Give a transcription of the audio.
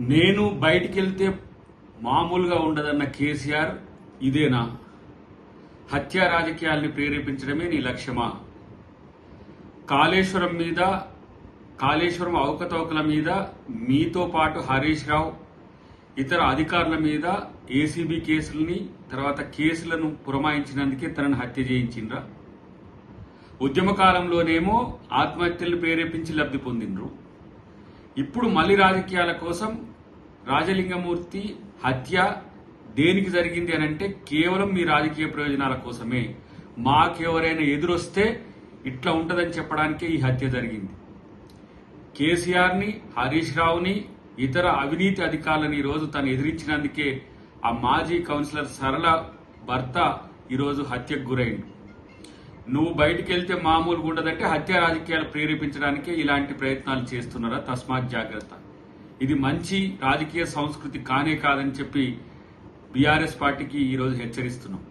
నేను బయటికి వెళ్తే మామూలుగా ఉండదన్న కేసీఆర్ ఇదేనా? హత్యా రాజకీయాల్ని ప్రేరేపించడమే నీ లక్ష్యమా? కాళేశ్వరం అవకతవకల మీద మీతో పాటు హరీష్ రావు ఇతర అధికారుల మీద ఏసీబీ కేసుల్ని తర్వాత కేసులను పురమాయించినందుకే తనను హత్య చేయించిండ్రా? ఉద్యమ కాలంలోనేమో ఆత్మహత్యలను ప్రేరేపించి లబ్ధి పొందిండ్రు. ఇప్పుడు మళ్లీ రాజకీయాల కోసం రాజలింగమూర్తి హత్య దేనికి జరిగింది అనంటే కేవలం మీ రాజకీయ ప్రయోజనాల కోసమే. మాకెవరైనా ఎదురొస్తే ఇట్లా ఉంటదని చెప్పడానికే ఈ హత్య జరిగింది. కేసీఆర్ని, హరీష్ రావుని, ఇతర అవినీతి అధికారులను ఈరోజు తను ఎదిరించినందుకే ఆ మాజీ కౌన్సిలర్ సరళ భర్త ఈరోజు హత్యకు గురైంది. నువ్వు బయటికి వెళ్తే మామూలుగా ఉండదంటే హత్య రాజకీయాలు ప్రేరేపించడానికే ఇలాంటి ప్రయత్నాలు చేస్తున్నారా? తస్మాత్ జాగ్రత్త. ఇది మంచి రాజకీయ సంస్కృతి కానే కాదని చెప్పి బీఆర్ఎస్ పార్టీకి ఈరోజు హెచ్చరిస్తున్నాం.